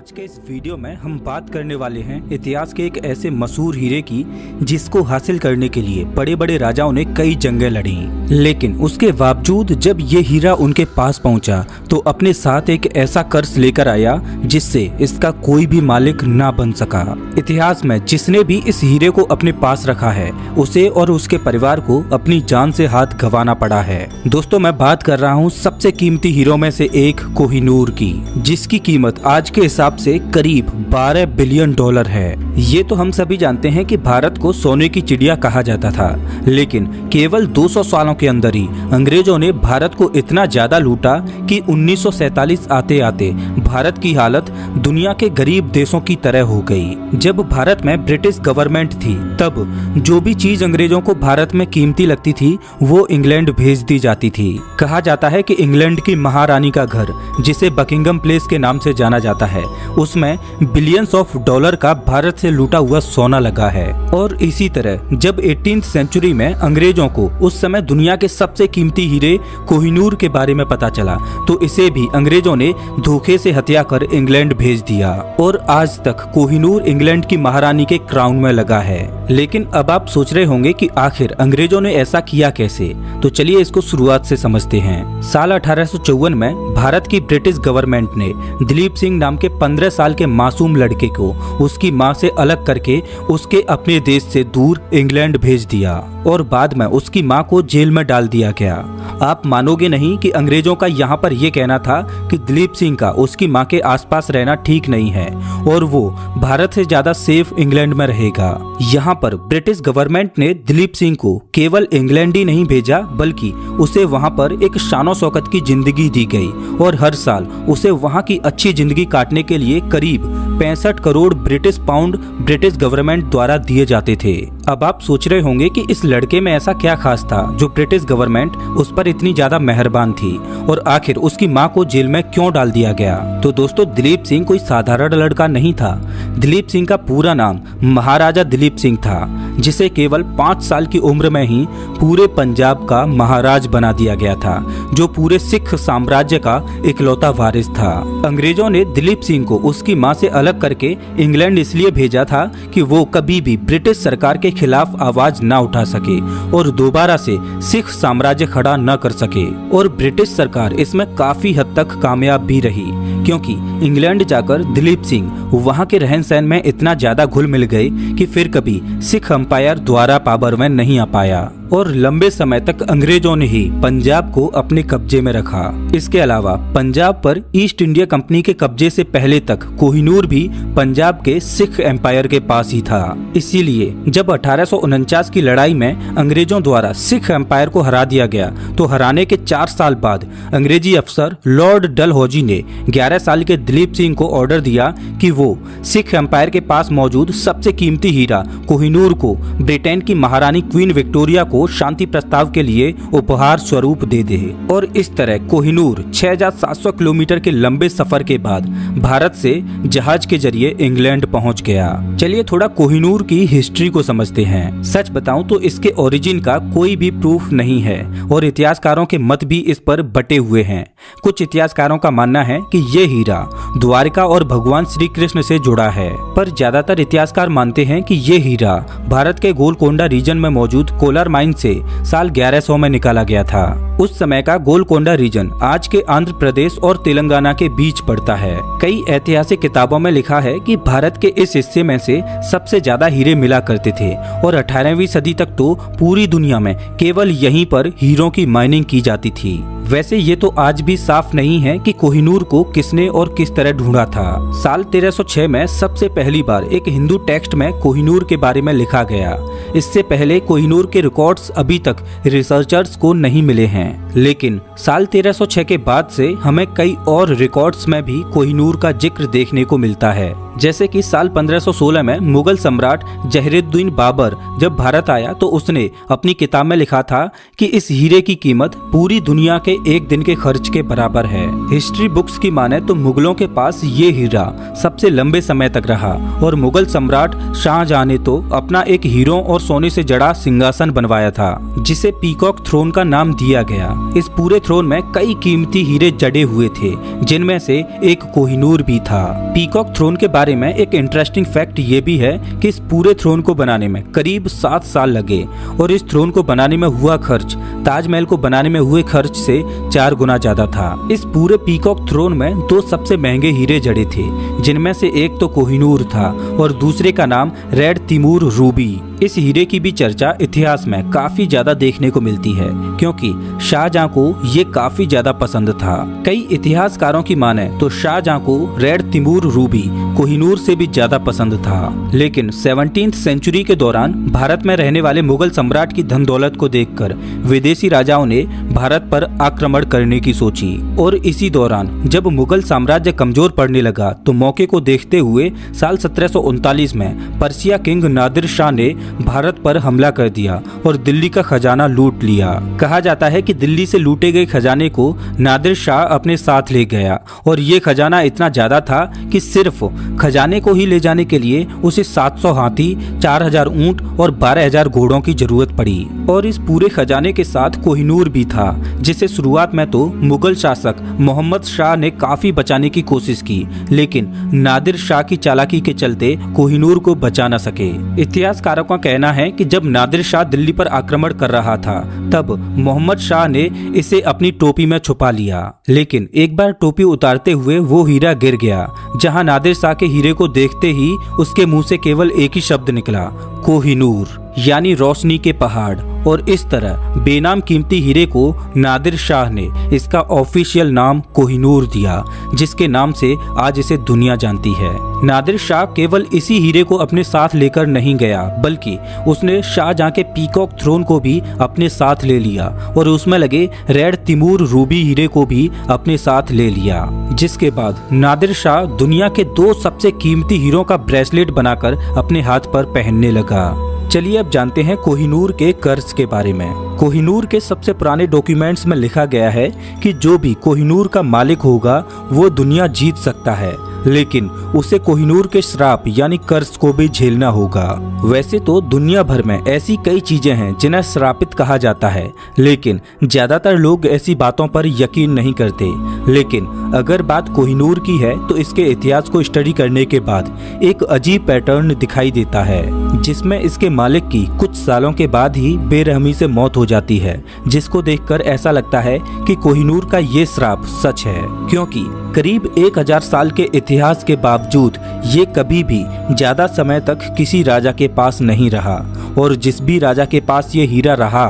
आज के इस वीडियो में हम बात करने वाले हैं इतिहास के एक ऐसे मशहूर हीरे की जिसको हासिल करने के लिए बड़े बड़े राजाओं ने कई जंगें लड़ी, लेकिन उसके बावजूद जब ये हीरा उनके पास पहुंचा तो अपने साथ एक ऐसा कर्ज लेकर आया जिससे इसका कोई भी मालिक ना बन सका। इतिहास में जिसने भी इस हीरे को अपने पास रखा है उसे और उसके परिवार को अपनी जान से हाथ गंवाना पड़ा है। दोस्तों, मैं बात कर रहा हूँ सबसे कीमती हीरों में से एक कोहिनूर की, जिसकी कीमत आज के हिसाब से करीब 12 बिलियन डॉलर है। ये तो हम सभी जानते हैं कि भारत को सोने की चिड़िया कहा जाता था, लेकिन केवल 200 सालों के अंदर ही अंग्रेजों ने भारत को इतना ज्यादा लूटा कि 1947 आते आते भारत की हालत दुनिया के गरीब देशों की तरह हो गई। जब भारत में ब्रिटिश गवर्नमेंट थी तब जो भी चीज अंग्रेजों को भारत में कीमती लगती थी वो इंग्लैंड भेज दी जाती थी। कहा जाता है कि इंग्लैंड की महारानी का घर, जिसे बकिंगम प्लेस के नाम से जाना जाता है, उसमें बिलियंस ऑफ डॉलर का भारत से लूटा हुआ सोना लगा है। और इसी तरह जब 18th सेंचुरी में अंग्रेजों को उस समय दुनिया के सबसे कीमती हीरे कोहिनूर के बारे में पता चला तो इसे भी अंग्रेजों ने धोखे से हत्या कर इंग्लैंड भेज दिया और आज तक कोहिनूर इंग्लैंड की महारानी के क्राउन में लगा है। लेकिन अब आप सोच रहे होंगे कि आखिर अंग्रेजों ने ऐसा किया कैसे, तो चलिए इसको शुरुआत से समझते हैं। साल 1854 में भारत की ब्रिटिश गवर्नमेंट ने दिलीप सिंह नाम के 15 साल के मासूम लड़के को उसकी मां से अलग करके उसके अपने देश से दूर इंग्लैंड भेज दिया और बाद में उसकी मां को जेल में डाल दिया गया। आप मानोगे नहीं कि अंग्रेजों का यहाँ पर यह कहना था कि दिलीप सिंह का उसकी मां के आसपास रहना ठीक नहीं है और वो भारत से ज्यादा सेफ इंग्लैंड में रहेगा। यहाँ पर ब्रिटिश गवर्नमेंट ने दिलीप सिंह को केवल इंग्लैंड ही नहीं भेजा बल्कि उसे वहाँ पर एक शानो शौकत की जिंदगी दी गई और हर साल उसे वहाँ की अच्छी जिंदगी काटने के लिए करीब 65 crore British pound British government द्वारा दिए जाते थे। अब आप सोच रहे होंगे कि इस लड़के में ऐसा क्या खास था जो ब्रिटिश गवर्नमेंट उस पर इतनी ज्यादा मेहरबान थी और आखिर उसकी मां को जेल में क्यों डाल दिया गया। तो दोस्तों, दिलीप सिंह कोई साधारण लड़का नहीं था। दिलीप सिंह का पूरा नाम महाराजा दिलीप सिंह था, जिसे केवल 5 साल की उम्र में ही पूरे पंजाब का महाराज बना दिया गया था, जो पूरे सिख साम्राज्य का इकलौता वारिस था। अंग्रेजों ने दिलीप सिंह को उसकी मां से अलग करके इंग्लैंड इसलिए भेजा था कि वो कभी भी ब्रिटिश सरकार के खिलाफ आवाज न उठा सके और दोबारा से सिख साम्राज्य खड़ा न कर सके। और ब्रिटिश सरकार इसमें काफी हद तक कामयाब भी रही, क्योंकि इंग्लैंड जाकर दिलीप सिंह वहां के रहन सहन में इतना ज्यादा घुल मिल गए कि फिर कभी सिख अंपायर द्वारा पावर में नहीं आ पाया और लंबे समय तक अंग्रेजों ने ही पंजाब को अपने कब्जे में रखा। इसके अलावा पंजाब पर ईस्ट इंडिया कंपनी के कब्जे से पहले तक कोहिनूर भी पंजाब के सिख एम्पायर के पास ही था। इसीलिए जब 1849 की लड़ाई में अंग्रेजों द्वारा सिख एम्पायर को हरा दिया गया तो हराने के 4 साल बाद अंग्रेजी अफसर लॉर्ड डलहौजी ने 11 साल के दिलीप सिंह को ऑर्डर दिया कि वो सिख एम्पायर के पास मौजूद सबसे कीमती हीरा कोहिनूर को ब्रिटेन की महारानी क्वीन विक्टोरिया को शांति प्रस्ताव के लिए उपहार स्वरूप दे दे। और इस तरह कोहिनूर 6700 किलोमीटर के लंबे सफर के बाद भारत से जहाज के जरिए इंग्लैंड पहुंच गया। चलिए थोड़ा कोहिनूर की हिस्ट्री को समझते हैं। सच बताऊं तो इसके ओरिजिन का कोई भी प्रूफ नहीं है और इतिहासकारों के मत भी इस पर बटे हुए हैं। कुछ इतिहासकारों का मानना है कि ये हीरा द्वारका और भगवान श्री कृष्ण से जुड़ा है, पर ज्यादातर इतिहासकार मानते हैं कि ये हीरा भारत के गोलकोंडा रीजन में मौजूद कोलार माइन से साल 1100 में निकाला गया था। उस समय का गोलकोंडा रीजन आज के आंध्र प्रदेश और तेलंगाना के बीच पड़ता है। कई ऐतिहासिक किताबों में लिखा है कि भारत के इस हिस्से में से सबसे ज्यादा हीरे मिला करते थे और 18वीं सदी तक तो पूरी दुनिया में केवल यहीं पर हीरों की माइनिंग की जाती थी। वैसे ये तो आज भी साफ नहीं है कि कोहिनूर को किसने और किस तरह ढूंढा था। साल 1306 में सबसे पहली बार एक हिंदू टेक्स्ट में कोहिनूर के बारे में लिखा गया। इससे पहले कोहिनूर के रिकॉर्ड्स अभी तक रिसर्चर्स को नहीं मिले हैं, लेकिन साल 1306 के बाद से हमें कई और रिकॉर्ड्स में भी कोहिनूर का जिक्र देखने को मिलता है। जैसे कि साल 1516 में मुगल सम्राट जहरुद्दीन बाबर जब भारत आया तो उसने अपनी किताब में लिखा था कि इस हीरे की कीमत पूरी दुनिया के एक दिन के खर्च के बराबर है। हिस्ट्री बुक्स की माने तो मुगलों के पास ये हीरा सबसे लंबे समय तक रहा और मुगल सम्राट शाहजहां ने तो अपना एक हीरों और सोने से जड़ा सिंहासन बनवाया था जिसे पीकॉक थ्रोन का नाम दिया गया। इस पूरे थ्रोन में कई कीमती हीरे जड़े हुए थे जिनमें से एक कोहिनूर भी था। पीकॉक थ्रोन के बारे में एक इंटरेस्टिंग फैक्ट ये भी है कि इस पूरे थ्रोन को बनाने में करीब 7 साल लगे और इस थ्रोन को बनाने में हुआ खर्च ताजमहल को बनाने में हुए खर्च से 4 गुना ज्यादा था। इस पूरे पीकॉक थ्रोन में 2 सबसे महंगे हीरे जड़े थे जिनमें से एक तो कोहिनूर था और दूसरे का नाम रेड तिमूर रूबी। इस हीरे की भी चर्चा इतिहास में काफी ज्यादा देखने को मिलती है क्योंकि शाहजहां को ये काफी ज्यादा पसंद था। कई इतिहासकारों की माने तो शाहजहां को रेड तिमूर रूबी कोहिनूर से भी ज्यादा पसंद था, लेकिन 17वीं सेंचुरी के दौरान भारत में रहने वाले मुगल सम्राट की धन दौलत को देखकर विदेशी राजाओं ने भारत पर आक्रमण करने की सोची और इसी दौरान जब मुगल साम्राज्य कमजोर पड़ने लगा तो मौके को देखते हुए साल 1739 में पर्सिया किंग नादिर शाह ने भारत पर हमला कर दिया और दिल्ली का खजाना लूट लिया। कहा जाता है कि दिल्ली से लूटे गए खजाने को नादिर शाह अपने साथ ले गया और ये खजाना इतना ज्यादा था कि सिर्फ खजाने को ही ले जाने के लिए उसे 700 हाथी, 4000 ऊंट और 12000 घोड़ों की जरूरत पड़ी। और इस पूरे खजाने के साथ कोहिनूर भी था जिसे शुरुआत में तो मुगल शासक मोहम्मद शाह ने काफी बचाने की कोशिश की, लेकिन नादिर शाह की चालाकी के चलते कोहिनूर को बचा न सके। इतिहासकारों का कहना है कि जब नादिर शाह दिल्ली पर आक्रमण कर रहा था तब मोहम्मद शाह ने इसे अपनी टोपी में छुपा लिया, लेकिन एक बार टोपी उतारते हुए वो हीरा गिर गया जहां नादिर शाह के हीरे को देखते ही उसके मुंह से केवल एक ही शब्द निकला, कोहिनूर, यानी रोशनी के पहाड़। और इस तरह बेनाम कीमती हीरे को नादिर शाह ने इसका ऑफिशियल नाम कोहिनूर दिया जिसके नाम से आज इसे दुनिया जानती है। नादिर शाह केवल इसी हीरे को अपने साथ लेकर नहीं गया बल्कि उसने शाहजहां के पीकॉक थ्रोन को भी अपने साथ ले लिया और उसमें लगे रेड तिमूर रूबी हीरे को भी अपने साथ ले लिया, जिसके बाद नादिर शाह दुनिया के 2 सबसे कीमती हीरों का ब्रेसलेट बनाकर अपने हाथ पर पहनने लगा। चलिए अब जानते हैं कोहिनूर के कर्ज के बारे में। कोहिनूर के सबसे पुराने डॉक्यूमेंट्स में लिखा गया है कि जो भी कोहिनूर का मालिक होगा वो दुनिया जीत सकता है, लेकिन उसे कोहिनूर के श्राप यानी कर्ज को भी झेलना होगा। वैसे तो दुनिया भर में ऐसी कई चीजें हैं जिन्हें श्रापित कहा जाता है, लेकिन ज्यादातर लोग ऐसी बातों पर यकीन नहीं करते। लेकिन अगर बात कोहिनूर की है तो इसके इतिहास को स्टडी करने के बाद एक अजीब पैटर्न दिखाई देता है जिसमें इसके मालिक की कुछ सालों के बाद ही बेरहमी से मौत हो जाती है, जिसको देखकर ऐसा लगता है कि कोहिनूर का ये श्राप सच है, क्योंकि करीब 1000 साल के इतिहास के बावजूद ये कभी भी ज्यादा समय तक किसी राजा के पास नहीं रहा और जिस भी राजा के पास ये हीरा रहा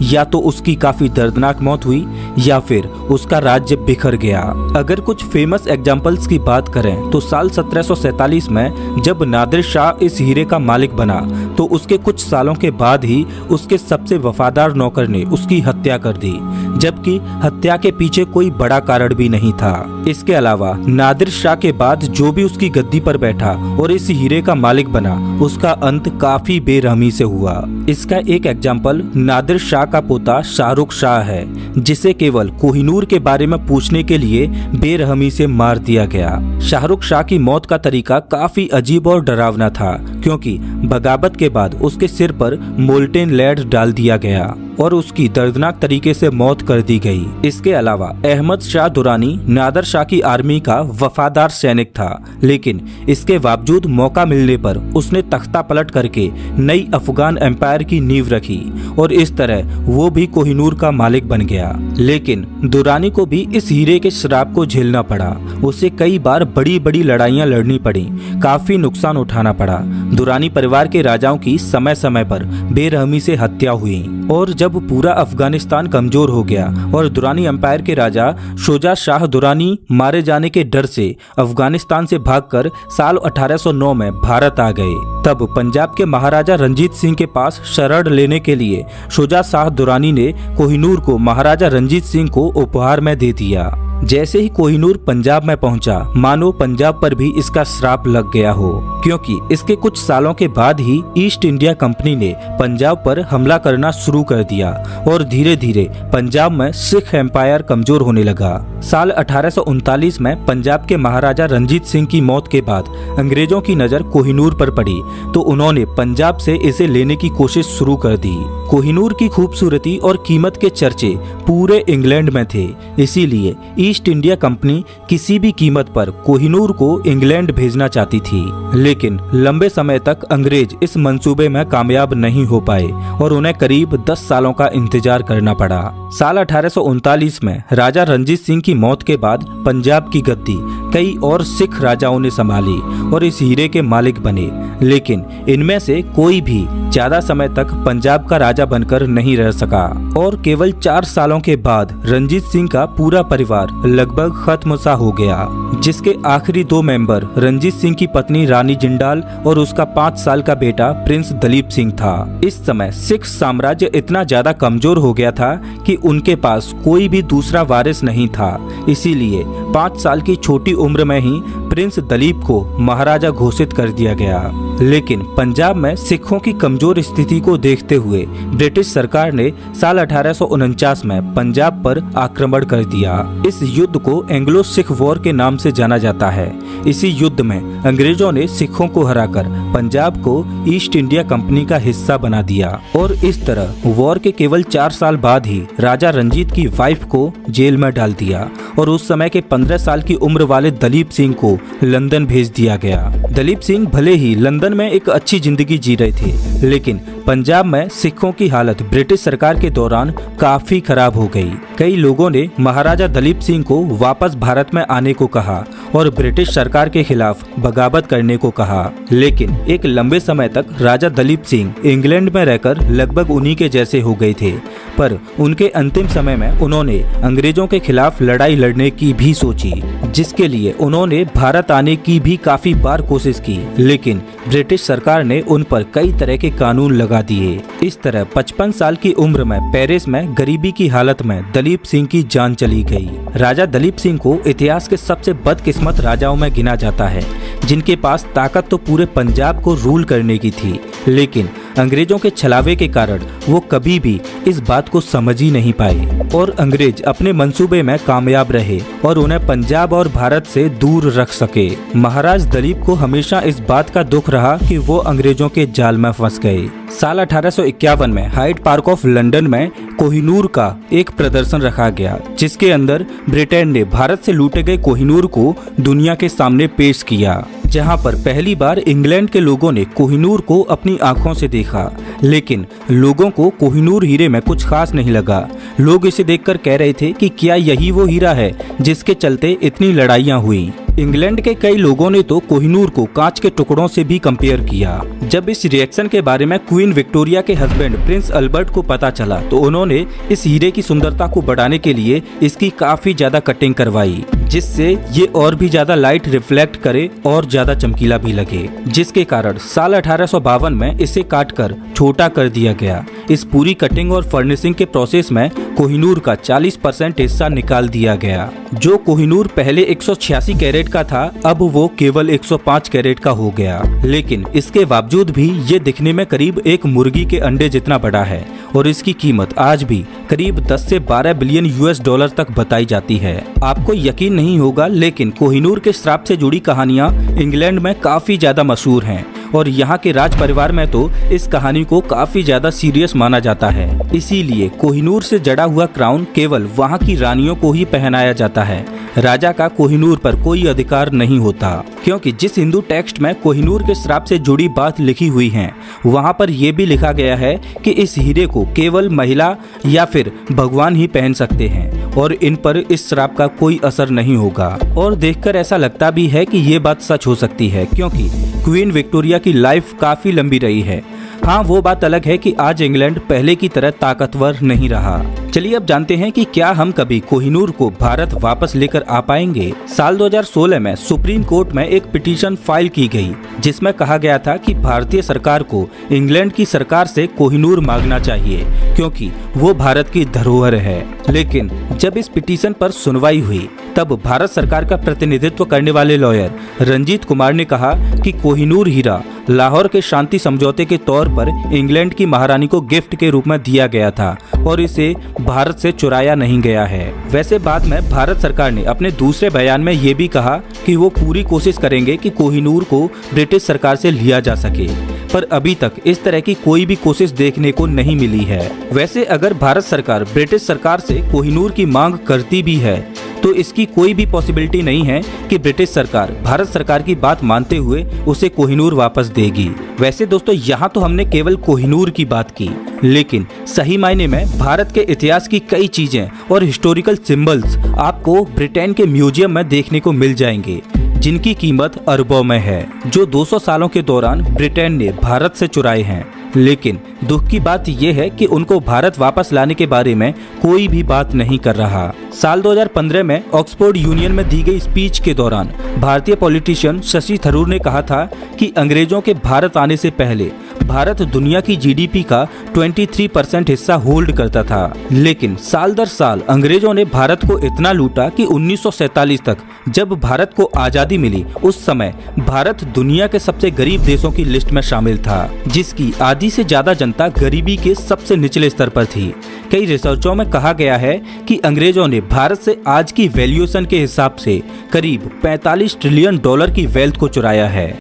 या तो उसकी काफी दर्दनाक मौत हुई या फिर उसका राज्य बिखर गया। अगर कुछ फेमस एग्जांपल्स की बात करें तो साल 1747 में जब नादिर शाह इस हीरे का मालिक बना तो उसके कुछ सालों के बाद ही उसके सबसे वफादार नौकर ने उसकी हत्या कर दी, जबकि हत्या के पीछे कोई बड़ा कारण भी नहीं था। इसके अलावा नादिर शाह के बाद जो भी उसकी गद्दी पर बैठा और इस हीरे का मालिक बना उसका अंत काफी बेरहमी से हुआ। इसका एक एग्जाम्पल नादिर शाह का पोता शाहरुख शाह है, जिसे केवल कोहिनूर के बारे में पूछने के लिए बेरहमी से मार दिया गया। शाहरुख शाह की मौत का तरीका काफी अजीब और डरावना था, क्योंकि बगावत के बाद उसके सिर पर मोल्टेन लेड डाल दिया गया और उसकी दर्दनाक तरीके से मौत कर दी गई। इसके अलावा अहमद शाह दुरानी नादिर शाह की आर्मी का वफादार सैनिक था, लेकिन इसके बावजूद मौका मिलने पर उसने तख्ता पलट करके नई अफगान एम्पायर की नींव रखी और इस तरह वो भी कोहिनूर का मालिक बन गया। लेकिन दुरानी को भी इस हीरे के श्राप को झेलना पड़ा। उसे कई बार बड़ी बड़ी लड़ाइयां लड़नी पड़ी, काफी नुकसान उठाना पड़ा। दुरानी परिवार के राजाओं की समय समय पर बेरहमी से हत्या हुई और जब पूरा अफगानिस्तान कमजोर हो गया और दुरानी एम्पायर के राजा शुजा शाह दुरानी मारे जाने के डर से अफगानिस्तान से भागकर साल 1809 में भारत आ गए, तब पंजाब के महाराजा रंजीत सिंह के पास शरण लेने के लिए शुजा शाह दुरानी ने कोहिनूर को महाराजा रंजीत सिंह को उपहार में दे दिया। जैसे ही कोहिनूर पंजाब में पहुंचा, मानो पंजाब पर भी इसका श्राप लग गया हो, क्योंकि इसके कुछ सालों के बाद ही ईस्ट इंडिया कंपनी ने पंजाब पर हमला करना शुरू कर दिया और धीरे धीरे पंजाब में सिख एम्पायर कमजोर होने लगा। साल 1839 में पंजाब के महाराजा रंजीत सिंह की मौत के बाद अंग्रेजों की नजर कोहिनूर पर पड़ी, तो उन्होंने पंजाब से इसे लेने की कोशिश शुरू कर दी। कोहिनूर की खूबसूरती और कीमत के चर्चे पूरे इंग्लैंड में थे, इसीलिए ईस्ट इंडिया कंपनी किसी भी कीमत पर कोहिनूर को इंग्लैंड भेजना चाहती थी। लेकिन लंबे समय तक अंग्रेज इस मंसूबे में कामयाब नहीं हो पाए और उन्हें करीब 10 सालों का इंतजार करना पड़ा। साल 1839 में राजा रंजीत सिंह की मौत के बाद पंजाब की गद्दी कई और सिख राजाओं ने संभाली और इस हीरे के मालिक बने, लेकिन इनमें से कोई भी ज्यादा समय तक पंजाब का राजा बनकर नहीं रह सका और केवल 4 सालों के बाद रंजीत सिंह का पूरा परिवार लगभग खत्म सा हो गया, जिसके आखिरी 2 मेंबर रंजीत सिंह की पत्नी रानी जिंदाल और उसका 5 साल का बेटा प्रिंस दलीप सिंह था। इस समय सिख साम्राज्य इतना ज्यादा कमजोर हो गया था कि उनके पास कोई भी दूसरा वारिस नहीं था, इसीलिए 5 साल की छोटी उम्र में ही प्रिंस दलीप को महाराजा घोषित कर दिया गया। लेकिन पंजाब में सिखों की कमजोर स्थिति को देखते हुए ब्रिटिश सरकार ने साल 1849 में पंजाब पर आक्रमण कर दिया। इस युद्ध को एंग्लो सिख वॉर के नाम से जाना जाता है। इसी युद्ध में अंग्रेजों ने सिखों को हराकर पंजाब को ईस्ट इंडिया कंपनी का हिस्सा बना दिया और इस तरह वॉर के केवल 4 साल बाद ही राजा रंजीत की वाइफ को जेल में डाल दिया और उस समय के 15 साल की उम्र वाले दलीप सिंह को लंदन भेज दिया गया। दलीप सिंह भले ही लंदन में एक अच्छी जिंदगी जी रहे थे, लेकिन पंजाब में सिखों की हालत ब्रिटिश सरकार के दौरान काफी खराब हो गई। कई लोगों ने महाराजा दलीप सिंह को वापस भारत में आने को कहा और ब्रिटिश सरकार के खिलाफ बगावत करने को कहा, लेकिन एक लंबे समय तक राजा दलीप सिंह इंग्लैंड में रहकर लगभग उन्हीं के जैसे हो गए थे। पर उनके अंतिम समय में उन्होंने अंग्रेजों के खिलाफ लड़ाई लड़ने की भी सोची, जिसके लिए उन्होंने भारत आने की भी काफी बार कोशिश की, लेकिन ब्रिटिश सरकार ने उन पर कई तरह के कानून लगा दिए। इस तरह 55 साल की उम्र में पेरिस में गरीबी की हालत में दलीप सिंह की जान चली गई। राजा दलीप सिंह को इतिहास के सबसे बदकिस्मत राजाओं में गिना जाता है, जिनके पास ताकत तो पूरे पंजाब को रूल करने की थी, लेकिन अंग्रेजों के छलावे के कारण वो कभी भी इस बात को समझ ही नहीं पाए और अंग्रेज अपने मंसूबे में कामयाब रहे और उन्हें पंजाब और भारत से दूर रख सके। महाराज दलीप को हमेशा इस बात का दुख रहा कि वो अंग्रेजों के जाल में फंस गए। साल 1851 में हाइड पार्क ऑफ लंदन में कोहिनूर का एक प्रदर्शन रखा गया, जिसके अंदर ब्रिटेन ने भारत से लूटे गए कोहिनूर को दुनिया के सामने पेश किया, जहां पर पहली बार इंग्लैंड के लोगों ने कोहिनूर को अपनी आंखों से देखा। लेकिन लोगों को कोहिनूर हीरे में कुछ खास नहीं लगा। लोग इसे देखकर कह रहे थे कि क्या यही वो हीरा है जिसके चलते इतनी लड़ाइयां हुई। इंग्लैंड के कई लोगों ने तो कोहिनूर को कांच के टुकड़ों से भी कंपेयर किया। जब इस रिएक्शन के बारे में क्वीन विक्टोरिया के हस्बैंड प्रिंस अल्बर्ट को पता चला, तो उन्होंने इस हीरे की सुंदरता को बढ़ाने के लिए इसकी काफी ज्यादा कटिंग करवाई, जिससे ये और भी ज्यादा लाइट रिफ्लेक्ट करे और ज्यादा चमकीला भी लगे, जिसके कारण साल 1852 में इसे काटकर छोटा कर दिया गया। इस पूरी कटिंग और फर्निशिंग के प्रोसेस में कोहिनूर का 40% हिस्सा निकाल दिया गया। जो कोहिनूर पहले 186 कैरेट का था, अब वो केवल 105 कैरेट का हो गया। लेकिन इसके बावजूद भी ये दिखने में करीब एक मुर्गी के अंडे जितना बड़ा है और इसकी कीमत आज भी करीब 10 से 12 बिलियन US डॉलर तक बताई जाती है। आपको यकीन नहीं होगा, लेकिन कोहिनूर के श्राप से जुड़ी कहानियां इंग्लैंड में काफी ज्यादा मशहूर हैं और यहाँ के राज परिवार में तो इस कहानी को काफी ज्यादा सीरियस माना जाता है। इसीलिए कोहिनूर से जड़ा हुआ क्राउन केवल वहाँ की रानियों को ही पहनाया जाता है। राजा का कोहिनूर पर कोई अधिकार नहीं होता, क्योंकि जिस हिंदू टेक्स्ट में कोहिनूर के श्राप से जुड़ी बात लिखी हुई है, वहाँ पर यह भी लिखा गया है कि इस हीरे को केवल महिला या फिर भगवान ही पहन सकते हैं और इन पर इस श्राप का कोई असर नहीं होगा। और देखकर ऐसा लगता भी है कि ये बात सच हो सकती है, क्योंकि क्वीन विक्टोरिया की लाइफ काफी लंबी रही है। हाँ, वो बात अलग है कि आज इंग्लैंड पहले की तरह ताकतवर नहीं रहा। चलिए अब जानते हैं कि क्या हम कभी कोहिनूर को भारत वापस लेकर आ पाएंगे। साल 2016 में सुप्रीम कोर्ट में एक पिटीशन फाइल की गई जिसमें कहा गया था कि भारतीय सरकार को इंग्लैंड की सरकार से कोहिनूर मांगना चाहिए क्योंकि वो भारत की धरोहर है। लेकिन जब इस पिटीशन पर सुनवाई हुई तब भारत सरकार का प्रतिनिधित्व करने वाले लॉयर रंजीत कुमार ने कहा कि कोहिनूर हीरा लाहौर के शांति समझौते के तौर पर इंग्लैंड की महारानी को गिफ्ट के रूप में दिया गया था और इसे भारत से चुराया नहीं गया है। वैसे बाद में भारत सरकार ने अपने दूसरे बयान में ये भी कहा कि वो पूरी कोशिश करेंगे कि कोहिनूर को ब्रिटिश सरकार से लिया जा सके, पर अभी तक इस तरह की कोई भी कोशिश देखने को नहीं मिली है। वैसे अगर भारत सरकार ब्रिटिश सरकार से कोहिनूर की मांग करती भी है तो इसकी कोई भी पॉसिबिलिटी नहीं है कि ब्रिटिश सरकार भारत सरकार की बात मानते हुए उसे कोहिनूर वापस देगी। वैसे दोस्तों यहाँ तो हमने केवल कोहिनूर की बात की, लेकिन सही मायने में भारत के इतिहास की कई चीजें और हिस्टोरिकल सिंबल्स आपको ब्रिटेन के म्यूजियम में देखने को मिल जाएंगे जिनकी कीमत अरबों में है, जो 200 सालों के दौरान ब्रिटेन ने भारत से चुराए हैं। लेकिन दुख की बात यह है कि उनको भारत वापस लाने के बारे में कोई भी बात नहीं कर रहा। साल 2015 में ऑक्सफोर्ड यूनियन में दी गई स्पीच के दौरान भारतीय पॉलिटिशियन शशि थरूर ने कहा था कि अंग्रेजों के भारत आने से पहले भारत दुनिया की जीडीपी का 23% हिस्सा होल्ड करता था, लेकिन साल दर साल अंग्रेजों ने भारत को इतना लूटा कि 1947 तक जब भारत को आजादी मिली उस समय भारत दुनिया के सबसे गरीब देशों की लिस्ट में शामिल था, जिसकी आधी से ज्यादा जनता गरीबी के सबसे निचले स्तर पर थी। कई रिसर्चों में कहा गया है कि अंग्रेजों ने भारत से आज की वैल्यूएशन के हिसाब से करीब $45 ट्रिलियन की वेल्थ को चुराया है।